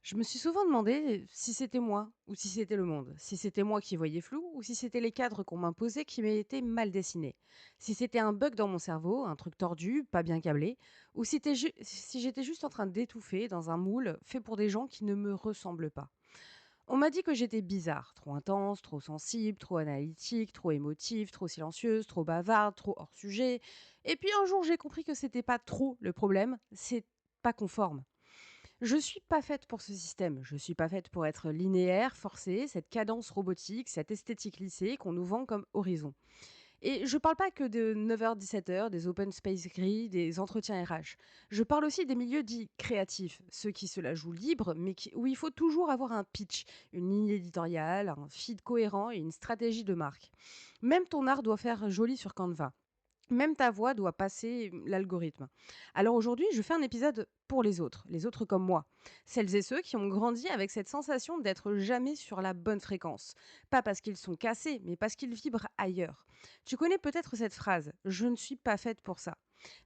Je me suis souvent demandé si c'était moi ou si c'était le monde, si c'était moi qui voyais flou ou si c'était les cadres qu'on m'imposait qui m'étaient mal dessinés, si c'était un bug dans mon cerveau, un truc tordu, pas bien câblé, ou si j'étais juste en train d'étouffer dans un moule fait pour des gens qui ne me ressemblent pas. On m'a dit que j'étais bizarre, trop intense, trop sensible, trop analytique, trop émotive, trop silencieuse, trop bavarde, trop hors sujet. Et puis un jour j'ai compris que c'était pas trop le problème, c'est pas conforme. Je suis pas faite pour ce système. Je suis pas faite pour être linéaire, forcée, cette cadence robotique, cette esthétique lissée qu'on nous vend comme horizon. Et je parle pas que de 9h-17h, des open space gris, des entretiens RH. Je parle aussi des milieux dits créatifs, ceux qui se la jouent libre, mais où il faut toujours avoir un pitch, une ligne éditoriale, un feed cohérent et une stratégie de marque. Même ton art doit faire joli sur Canva. Même ta voix doit passer l'algorithme. Alors aujourd'hui, je fais un épisode pour les autres comme moi. Celles et ceux qui ont grandi avec cette sensation d'être jamais sur la bonne fréquence. Pas parce qu'ils sont cassés, mais parce qu'ils vibrent ailleurs. Tu connais peut-être cette phrase: je ne suis pas faite pour ça.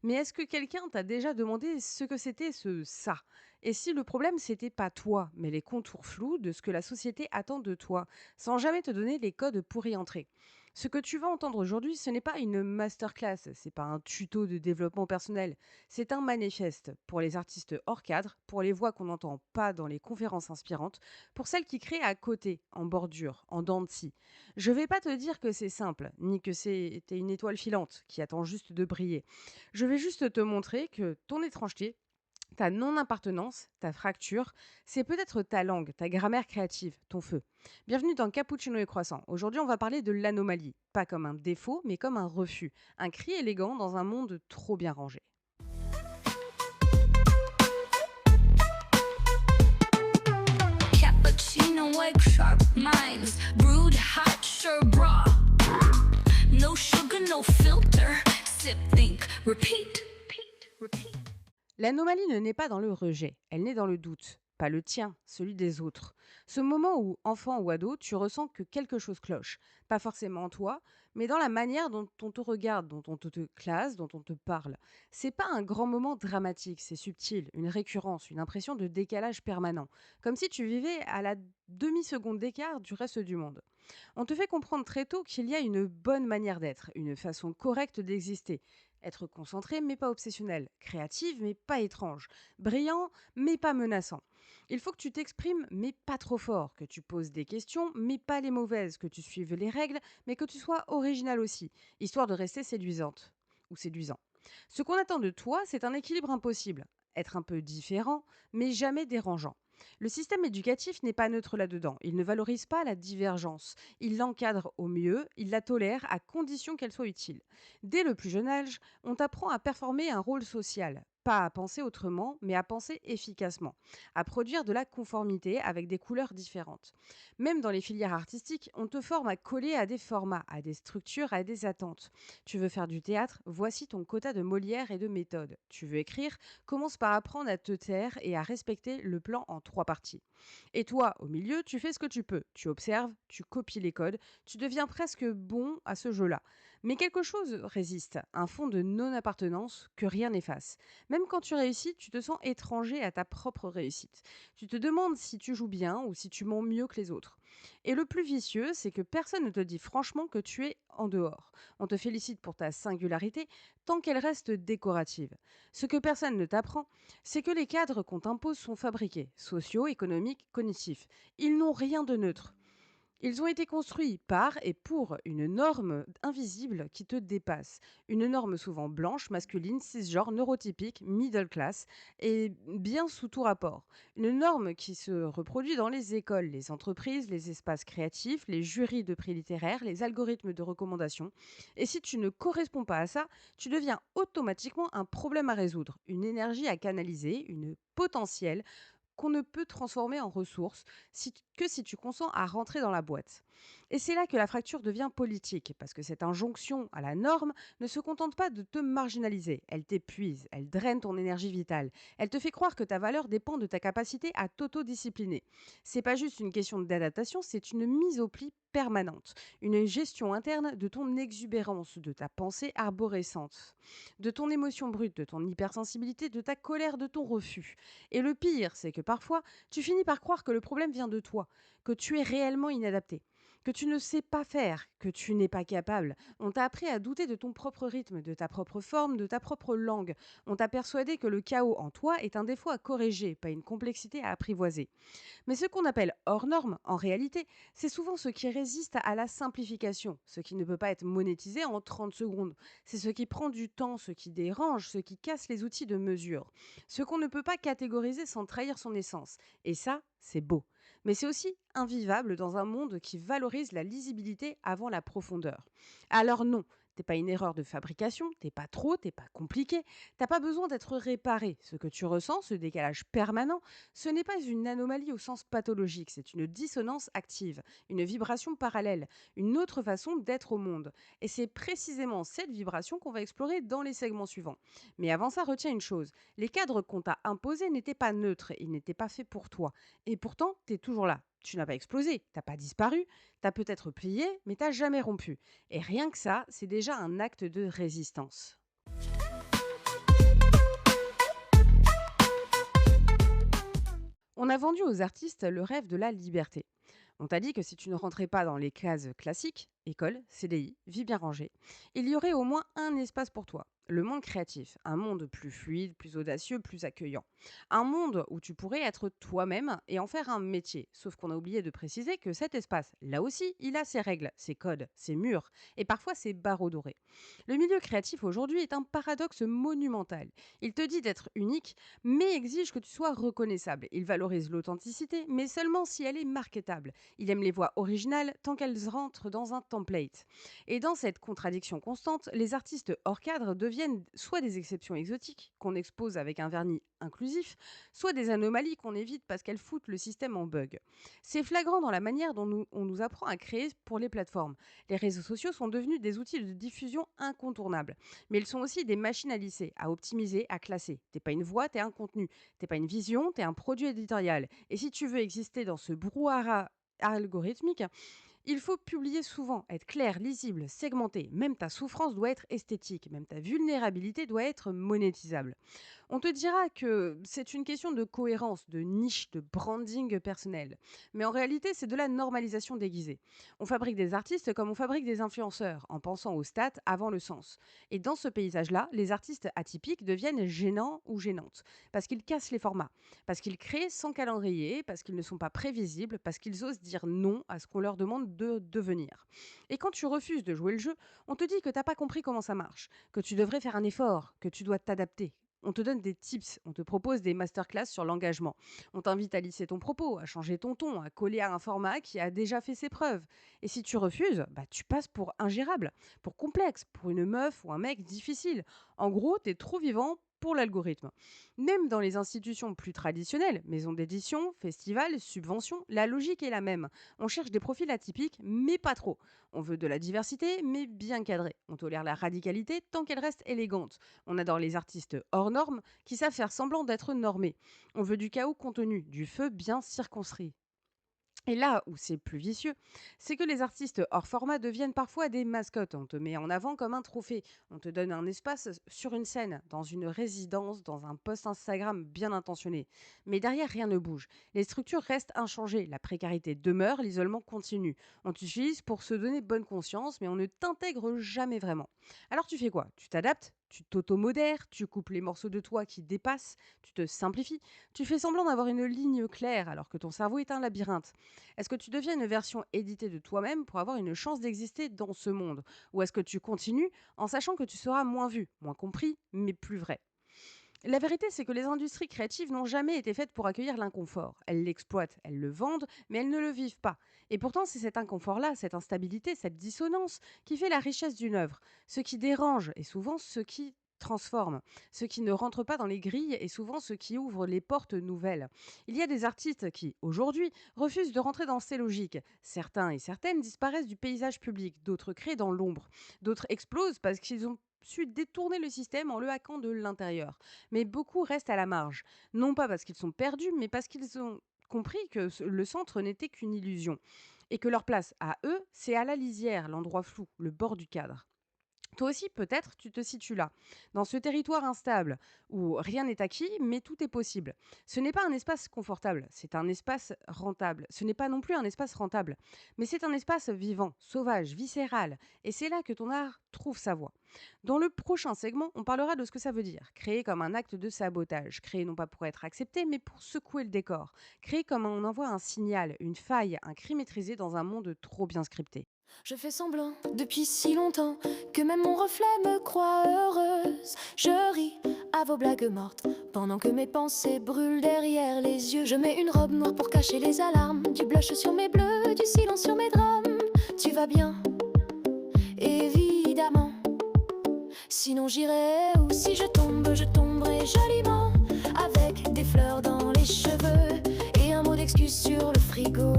Mais est-ce que quelqu'un t'a déjà demandé ce que c'était ce ça? Et si le problème c'était pas toi, mais les contours flous de ce que la société attend de toi, sans jamais te donner les codes pour y entrer? Ce que tu vas entendre aujourd'hui, ce n'est pas une masterclass, c'est pas un tuto de développement personnel, c'est un manifeste pour les artistes hors cadre, pour les voix qu'on n'entend pas dans les conférences inspirantes, pour celles qui créent à côté, en bordure, en dents de scie. Je vais pas te dire que c'est simple, ni que t'es une étoile filante qui attend juste de briller. Je vais juste te montrer que ton étrangeté, ta non-appartenance, ta fracture, c'est peut-être ta langue, ta grammaire créative, ton feu. Bienvenue dans Cappuccino et Croissant. Aujourd'hui, on va parler de l'anomalie, pas comme un défaut, mais comme un refus, un cri élégant dans un monde trop bien rangé. Cappuccino, egg sharp minds, brewed hot sherbra. No sugar, no filter. Sip, think, repeat. Repeat. L'anomalie ne naît pas dans le rejet, elle naît dans le doute. Pas le tien, celui des autres. Ce moment où, enfant ou ado, tu ressens que quelque chose cloche. Pas forcément en toi, mais dans la manière dont on te regarde, dont on te classe, dont on te parle. C'est pas un grand moment dramatique, c'est subtil, une récurrence, une impression de décalage permanent. Comme si tu vivais à la demi-seconde d'écart du reste du monde. On te fait comprendre très tôt qu'il y a une bonne manière d'être, une façon correcte d'exister. Être concentré mais pas obsessionnel, créative mais pas étrange, brillant mais pas menaçant. Il faut que tu t'exprimes mais pas trop fort, que tu poses des questions mais pas les mauvaises, que tu suives les règles mais que tu sois original aussi, histoire de rester séduisante ou séduisant. Ce qu'on attend de toi, c'est un équilibre impossible. Être un peu différent, mais jamais dérangeant. Le système éducatif n'est pas neutre là-dedans. Il ne valorise pas la divergence. Il l'encadre au mieux, il la tolère à condition qu'elle soit utile. Dès le plus jeune âge, on t'apprend à performer un rôle social. Pas à penser autrement, mais à penser efficacement. À produire de la conformité avec des couleurs différentes. Même dans les filières artistiques, on te forme à coller à des formats, à des structures, à des attentes. Tu veux faire du théâtre? Voici ton quota de Molière et de méthode. Tu veux écrire? Commence par apprendre à te taire et à respecter le plan en 3 parties. Et toi, au milieu, tu fais ce que tu peux. Tu observes, tu copies les codes, tu deviens presque bon à ce jeu-là. Mais quelque chose résiste, un fond de non-appartenance que rien n'efface. Même quand tu réussis, tu te sens étranger à ta propre réussite. Tu te demandes si tu joues bien ou si tu mens mieux que les autres. Et le plus vicieux, c'est que personne ne te dit franchement que tu es en dehors. On te félicite pour ta singularité tant qu'elle reste décorative. Ce que personne ne t'apprend, c'est que les cadres qu'on t'impose sont fabriqués, sociaux, économiques, cognitifs. Ils n'ont rien de neutre. Ils ont été construits par et pour une norme invisible qui te dépasse. Une norme souvent blanche, masculine, cisgenre, neurotypique, middle class et bien sous tout rapport. Une norme qui se reproduit dans les écoles, les entreprises, les espaces créatifs, les jurys de prix littéraires, les algorithmes de recommandation. Et si tu ne corresponds pas à ça, tu deviens automatiquement un problème à résoudre, une énergie à canaliser, une potentielle qu'on ne peut transformer en ressources que si tu consens à rentrer dans la boîte. Et c'est là que la fracture devient politique, parce que cette injonction à la norme ne se contente pas de te marginaliser, elle t'épuise, elle draine ton énergie vitale, elle te fait croire que ta valeur dépend de ta capacité à t'autodiscipliner. C'est pas juste une question d'adaptation, c'est une mise au pli permanente, une gestion interne de ton exubérance, de ta pensée arborescente, de ton émotion brute, de ton hypersensibilité, de ta colère, de ton refus. Et le pire, c'est que parfois, tu finis par croire que le problème vient de toi, que tu es réellement inadapté, que tu ne sais pas faire, que tu n'es pas capable. On t'a appris à douter de ton propre rythme, de ta propre forme, de ta propre langue. On t'a persuadé que le chaos en toi est un défaut à corriger, pas une complexité à apprivoiser. Mais ce qu'on appelle hors norme, en réalité, c'est souvent ce qui résiste à la simplification, ce qui ne peut pas être monétisé en 30 secondes. C'est ce qui prend du temps, ce qui dérange, ce qui casse les outils de mesure. Ce qu'on ne peut pas catégoriser sans trahir son essence. Et ça, c'est beau. Mais c'est aussi invivable dans un monde qui valorise la lisibilité avant la profondeur. Alors non, t'es pas une erreur de fabrication, t'es pas trop, t'es pas compliqué, t'as pas besoin d'être réparé. Ce que tu ressens, ce décalage permanent, ce n'est pas une anomalie au sens pathologique, c'est une dissonance active, une vibration parallèle, une autre façon d'être au monde. Et c'est précisément cette vibration qu'on va explorer dans les segments suivants. Mais avant ça, retiens une chose, les cadres qu'on t'a imposés n'étaient pas neutres, ils n'étaient pas faits pour toi. Et pourtant, tu es toujours là. Tu n'as pas explosé, t'as pas disparu, t'as peut-être plié, mais t'as jamais rompu. Et rien que ça, c'est déjà un acte de résistance. On a vendu aux artistes le rêve de la liberté. On t'a dit que si tu ne rentrais pas dans les cases classiques, école, CDI, vie bien rangée, il y aurait au moins un espace pour toi. Le monde créatif, un monde plus fluide, plus audacieux, plus accueillant. Un monde où tu pourrais être toi-même et en faire un métier. Sauf qu'on a oublié de préciser que cet espace, là aussi, il a ses règles, ses codes, ses murs et parfois ses barreaux dorés. Le milieu créatif aujourd'hui est un paradoxe monumental. Il te dit d'être unique, mais exige que tu sois reconnaissable. Il valorise l'authenticité, mais seulement si elle est marketable. Il aime les voix originales tant qu'elles rentrent dans un template. Et dans cette contradiction constante, les artistes hors cadre deviennent soit des exceptions exotiques qu'on expose avec un vernis inclusif, soit des anomalies qu'on évite parce qu'elles foutent le système en bug. C'est flagrant dans la manière dont on nous apprend à créer pour les plateformes. Les réseaux sociaux sont devenus des outils de diffusion incontournables, mais ils sont aussi des machines à lisser, à optimiser, à classer. T'es pas une voix, t'es un contenu. T'es pas une vision, t'es un produit éditorial. Et si tu veux exister dans ce brouhaha algorithmique, il faut publier souvent, être clair, lisible, segmenté. Même ta souffrance doit être esthétique, même ta vulnérabilité doit être monétisable. On te dira que c'est une question de cohérence, de niche, de branding personnel. Mais en réalité, c'est de la normalisation déguisée. On fabrique des artistes comme on fabrique des influenceurs, en pensant aux stats avant le sens. Et dans ce paysage-là, les artistes atypiques deviennent gênants ou gênantes, parce qu'ils cassent les formats, parce qu'ils créent sans calendrier, parce qu'ils ne sont pas prévisibles, parce qu'ils osent dire non à ce qu'on leur demande de devenir. Et quand tu refuses de jouer le jeu, on te dit que t'as pas compris comment ça marche, que tu devrais faire un effort, que tu dois t'adapter. On te donne des tips, on te propose des masterclass sur l'engagement. On t'invite à lisser ton propos, à changer ton ton, à coller à un format qui a déjà fait ses preuves. Et si tu refuses, bah, tu passes pour ingérable, pour complexe, pour une meuf ou un mec difficile. En gros, t'es trop vivant pour l'algorithme. Même dans les institutions plus traditionnelles, maisons d'édition, festivals, subventions, la logique est la même. On cherche des profils atypiques, mais pas trop. On veut de la diversité, mais bien cadrée. On tolère la radicalité tant qu'elle reste élégante. On adore les artistes hors normes qui savent faire semblant d'être normés. On veut du chaos contenu, du feu bien circonscrit. Et là où c'est plus vicieux, c'est que les artistes hors format deviennent parfois des mascottes. On te met en avant comme un trophée. On te donne un espace sur une scène, dans une résidence, dans un post Instagram bien intentionné. Mais derrière, rien ne bouge. Les structures restent inchangées. La précarité demeure, l'isolement continue. On t'utilise pour se donner bonne conscience, mais on ne t'intègre jamais vraiment. Alors tu fais quoi? Tu t'adaptes? Tu t'automodères? Tu coupes les morceaux de toi qui dépassent? Tu te simplifies? Tu fais semblant d'avoir une ligne claire alors que ton cerveau est un labyrinthe. Est-ce que tu deviens une version éditée de toi-même pour avoir une chance d'exister dans ce monde? Ou est-ce que tu continues en sachant que tu seras moins vu, moins compris, mais plus vrai? La vérité, c'est que les industries créatives n'ont jamais été faites pour accueillir l'inconfort. Elles l'exploitent, elles le vendent, mais elles ne le vivent pas. Et pourtant, c'est cet inconfort-là, cette instabilité, cette dissonance qui fait la richesse d'une œuvre. Ce qui dérange est souvent ce qui transforme. Ce qui ne rentre pas dans les grilles est souvent ce qui ouvre les portes nouvelles. Il y a des artistes qui, aujourd'hui, refusent de rentrer dans ces logiques. Certains et certaines disparaissent du paysage public, d'autres créent dans l'ombre. D'autres explosent parce qu'ils ont su détourner le système en le hackant de l'intérieur. Mais beaucoup restent à la marge, non pas parce qu'ils sont perdus, mais parce qu'ils ont compris que le centre n'était qu'une illusion et que leur place à eux, c'est à la lisière, l'endroit flou, le bord du cadre. Toi aussi, peut-être, tu te situes là, dans ce territoire instable, où rien n'est acquis, mais tout est possible. Ce n'est pas un espace confortable, c'est un espace rentable. Ce n'est pas non plus un espace rentable, mais c'est un espace vivant, sauvage, viscéral. Et c'est là que ton art trouve sa voie. Dans le prochain segment, on parlera de ce que ça veut dire. Créer comme un acte de sabotage. Créer non pas pour être accepté, mais pour secouer le décor. Créer comme on envoie un signal, une faille, un cri maîtrisé dans un monde trop bien scripté. Je fais semblant depuis si longtemps que même mon reflet me croit heureuse. Je ris à vos blagues mortes pendant que mes pensées brûlent derrière les yeux. Je mets une robe noire pour cacher les alarmes, du blush sur mes bleus, du silence sur mes drames. Tu vas bien, évidemment. Sinon j'irai, ou si je tombe, je tomberai joliment, avec des fleurs dans les cheveux et un mot d'excuse sur le frigo.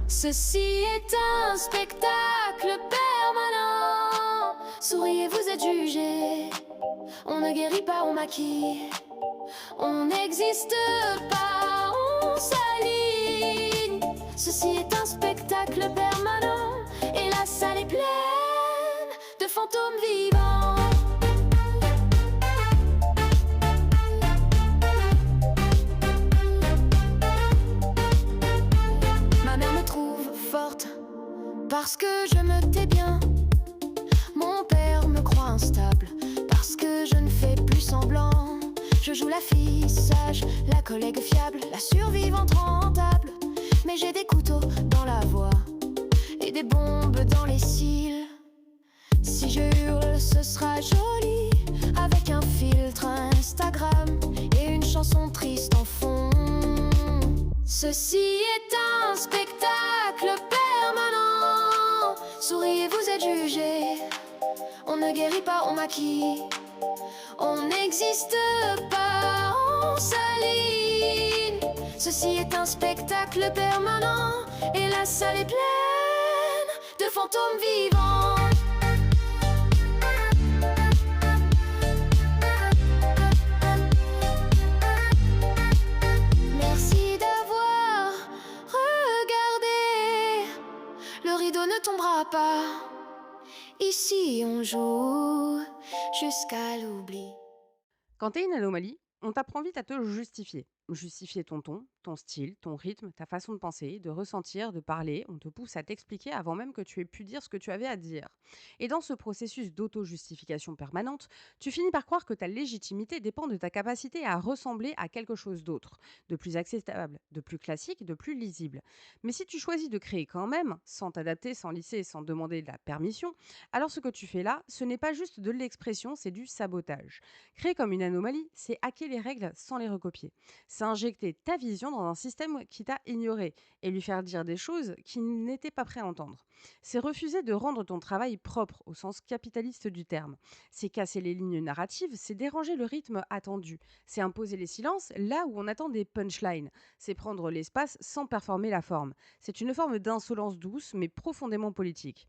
Ceci est un spectacle permanent. Souriez, vous êtes jugés. On ne guérit pas, on maquille. On n'existe pas, on s'aligne. Ceci est un spectacle permanent. Et la salle est pleine de fantômes vivants. Ma mère me trouve forte parce que je me tais bien. Mon père me croit instable parce que je ne fais plus semblant. Je joue la fille sage, la collègue fiable, la survivante rentable. Mais j'ai des couteaux dans la voix et des bombes dans les cils. Si je hurle, ce sera joli, avec un filtre Instagram et une chanson triste en fond. Ceci est un spectacle permanent. Souriez, vous êtes jugés. On ne guérit pas, on maquille. On n'existe pas, on s'aligne. Ceci est un spectacle permanent. Et la salle est pleine de fantômes vivants. Merci d'avoir regardé. Le rideau ne tombera pas. Ici on joue jusqu'à l'oubli. Quand tu es une anomalie, on t'apprend vite à te justifier. Justifier ton ton, ton style, ton rythme, ta façon de penser, de ressentir, de parler. On te pousse à t'expliquer avant même que tu aies pu dire ce que tu avais à dire. Et dans ce processus d'auto-justification permanente, tu finis par croire que ta légitimité dépend de ta capacité à ressembler à quelque chose d'autre, de plus acceptable, de plus classique, de plus lisible. Mais si tu choisis de créer quand même, sans t'adapter, sans lisser, sans demander de la permission, alors ce que tu fais là, ce n'est pas juste de l'expression, c'est du sabotage. Créer comme une anomalie, c'est hacker les règles sans les recopier. C'est injecter ta vision dans un système qui t'a ignoré et lui faire dire des choses qu'il n'était pas prêt à entendre. C'est refuser de rendre ton travail propre au sens capitaliste du terme. C'est casser les lignes narratives, c'est déranger le rythme attendu. C'est imposer les silences là où on attend des punchlines. C'est prendre l'espace sans performer la forme. C'est une forme d'insolence douce mais profondément politique.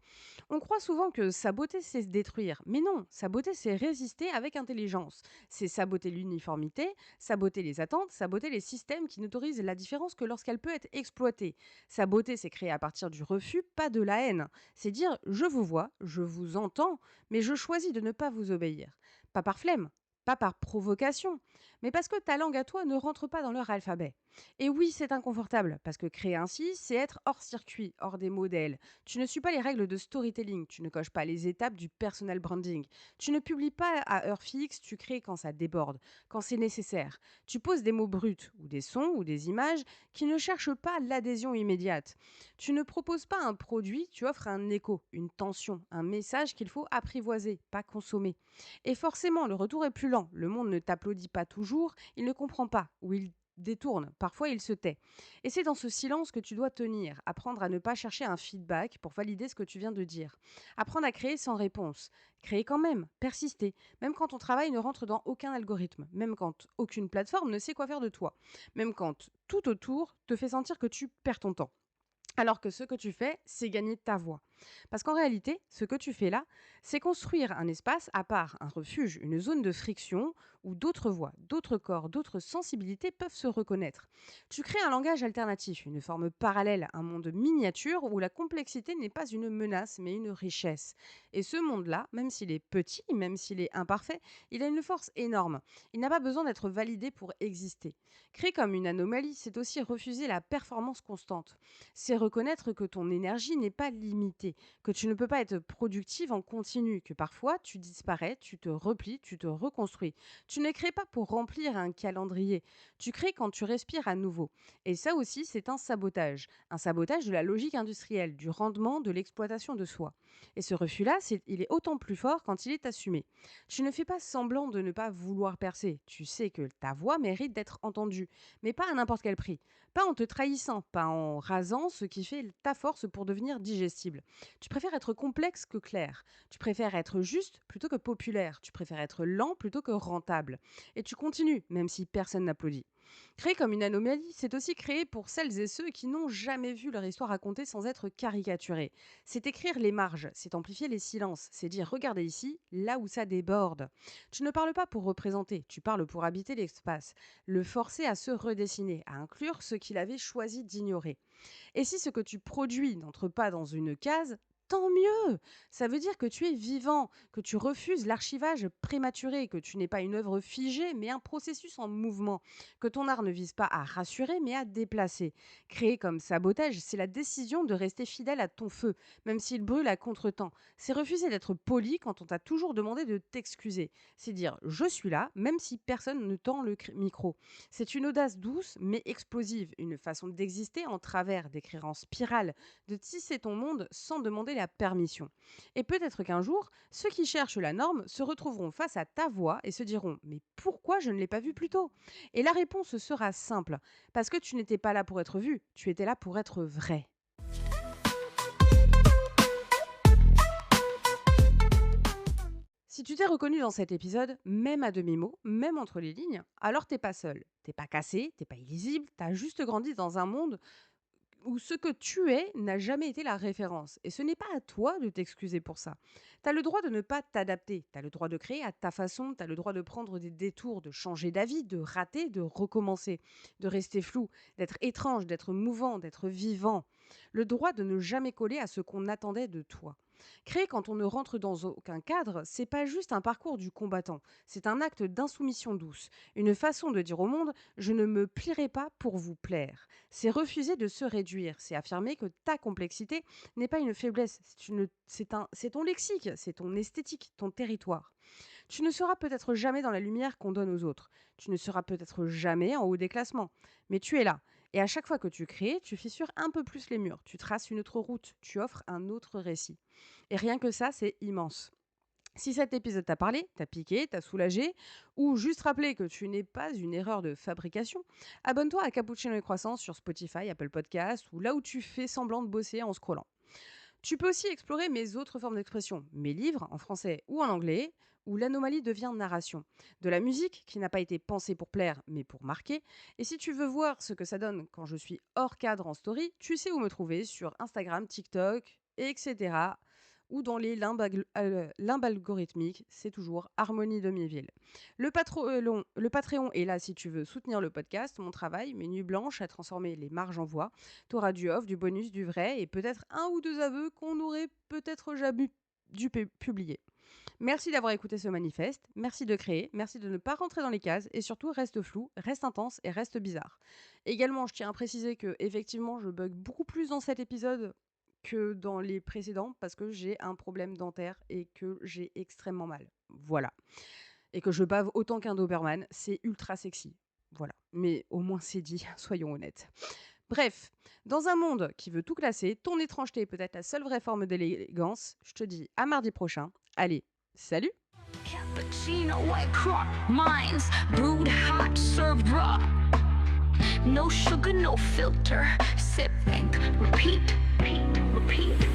On croit souvent que saboter, c'est se détruire. Mais non, saboter, c'est résister avec intelligence. C'est saboter l'uniformité, saboter les attentes, saboter les systèmes qui n'autorisent la différence que lorsqu'elle peut être exploitée. Saboter, c'est créer à partir du refus, pas de la haine. C'est dire je vous vois, je vous entends, mais je choisis de ne pas vous obéir. Pas par flemme, pas par provocation, mais parce que ta langue à toi ne rentre pas dans leur alphabet. Et oui, c'est inconfortable, parce que créer ainsi, c'est être hors circuit, hors des modèles. Tu ne suis pas les règles de storytelling, tu ne coches pas les étapes du personal branding. Tu ne publies pas à heure fixe, tu crées quand ça déborde, quand c'est nécessaire. Tu poses des mots bruts, ou des sons, ou des images qui ne cherchent pas l'adhésion immédiate. Tu ne proposes pas un produit, tu offres un écho, une tension, un message qu'il faut apprivoiser, pas consommer. Et forcément, le retour est plus lent. Le monde ne t'applaudit pas toujours, il ne comprend pas, ou il détourne, parfois il se tait. Et c'est dans ce silence que tu dois tenir, apprendre à ne pas chercher un feedback pour valider ce que tu viens de dire. Apprendre à créer sans réponse. Créer quand même, persister, même quand ton travail ne rentre dans aucun algorithme, même quand aucune plateforme ne sait quoi faire de toi, même quand tout autour te fait sentir que tu perds ton temps. Alors que ce que tu fais, c'est gagner ta voix. Parce qu'en réalité, ce que tu fais là, c'est construire un espace à part, un refuge, une zone de friction où d'autres voix, d'autres corps, d'autres sensibilités peuvent se reconnaître. Tu crées un langage alternatif, une forme parallèle, un monde miniature où la complexité n'est pas une menace mais une richesse. Et ce monde-là, même s'il est petit, même s'il est imparfait, il a une force énorme. Il n'a pas besoin d'être validé pour exister. Créer comme une anomalie, c'est aussi refuser la performance constante. C'est reconnaître que ton énergie n'est pas limitée, que tu ne peux pas être productive en continu, que parfois tu disparais, tu te replies, tu te reconstruis. Tu ne crées pas pour remplir un calendrier, tu crées quand tu respires à nouveau. Et ça aussi, c'est un sabotage de la logique industrielle, du rendement, de l'exploitation de soi. Et ce refus-là, il est autant plus fort quand il est assumé. Tu ne fais pas semblant de ne pas vouloir percer, tu sais que ta voix mérite d'être entendue, mais pas à n'importe quel prix. Pas en te trahissant, pas en rasant ce qui fait ta force pour devenir digestible. Tu préfères être complexe que clair. Tu préfères être juste plutôt que populaire. Tu préfères être lent plutôt que rentable. Et tu continues, même si personne n'applaudit. Créer comme une anomalie, c'est aussi créer pour celles et ceux qui n'ont jamais vu leur histoire racontée sans être caricaturée. C'est écrire les marges, c'est amplifier les silences, c'est dire regardez ici, là où ça déborde. Tu ne parles pas pour représenter, tu parles pour habiter l'espace, le forcer à se redessiner, à inclure ce qu'il avait choisi d'ignorer. Et si ce que tu produis n'entre pas dans une case, tant mieux. Ça veut dire que tu es vivant, que tu refuses l'archivage prématuré, que tu n'es pas une œuvre figée, mais un processus en mouvement, que ton art ne vise pas à rassurer, mais à déplacer. Créer comme sabotage, c'est la décision de rester fidèle à ton feu, même s'il brûle à contretemps. C'est refuser d'être poli quand on t'a toujours demandé de t'excuser. C'est dire je suis là, même si personne ne tend le micro. C'est une audace douce, mais explosive, une façon d'exister en travers, d'écrire en spirale, de tisser ton monde sans demander la permission. Et peut-être qu'un jour, ceux qui cherchent la norme se retrouveront face à ta voix et se diront mais pourquoi je ne l'ai pas vu plus tôt? Et la réponse sera simple, parce que tu n'étais pas là pour être vu, tu étais là pour être vrai. Si tu t'es reconnu dans cet épisode, même à demi-mot, même entre les lignes, alors t'es pas seul. T'es pas cassé, t'es pas illisible, t'as juste grandi dans un monde où ce que tu es n'a jamais été la référence. Et ce n'est pas à toi de t'excuser pour ça. Tu as le droit de ne pas t'adapter, tu as le droit de créer à ta façon, tu as le droit de prendre des détours, de changer d'avis, de rater, de recommencer, de rester flou, d'être étrange, d'être mouvant, d'être vivant. Le droit de ne jamais coller à ce qu'on attendait de toi. Créer quand on ne rentre dans aucun cadre, c'est pas juste un parcours du combattant, c'est un acte d'insoumission douce, une façon de dire au monde je ne me plierai pas pour vous plaire. C'est refuser de se réduire, c'est affirmer que ta complexité n'est pas une faiblesse, c'est ton lexique, c'est ton esthétique, ton territoire. Tu ne seras peut-être jamais dans la lumière qu'on donne aux autres, tu ne seras peut-être jamais en haut des classements, mais tu es là. Et à chaque fois que tu crées, tu fissures un peu plus les murs, tu traces une autre route, tu offres un autre récit. Et rien que ça, c'est immense. Si cet épisode t'a parlé, t'a piqué, t'a soulagé, ou juste rappelé que tu n'es pas une erreur de fabrication, abonne-toi à Cappuccino et Croissance sur Spotify, Apple Podcasts, ou là où tu fais semblant de bosser en scrollant. Tu peux aussi explorer mes autres formes d'expression, mes livres en français ou en anglais, où l'anomalie devient narration. De la musique qui n'a pas été pensée pour plaire, mais pour marquer. Et si tu veux voir ce que ça donne quand je suis hors cadre en story, tu sais où me trouver sur Instagram, TikTok, etc. Ou dans les limbes algorithmiques, c'est toujours Harmonie Demiéville. Le Patreon est là si tu veux soutenir le podcast, mon travail, mes nuits blanches à transformer les marges en voix. Tu auras du off, du bonus, du vrai et peut-être un ou deux aveux qu'on aurait peut-être jamais dû publier. Merci d'avoir écouté ce manifeste, merci de créer, merci de ne pas rentrer dans les cases et surtout reste flou, reste intense et reste bizarre. Également, je tiens à préciser que effectivement, je bug beaucoup plus dans cet épisode que dans les précédents parce que j'ai un problème dentaire et que j'ai extrêmement mal. Voilà. Et que je bave autant qu'un Doberman, c'est ultra sexy. Voilà. Mais au moins c'est dit, soyons honnêtes. Bref, dans un monde qui veut tout classer, ton étrangeté est peut-être la seule vraie forme d'élégance. Je te dis à mardi prochain. Allez, salut! Cappuccino, white crop, mine's brewed hot, served raw. No sugar, no filter. Sip and repeat, repeat, repeat.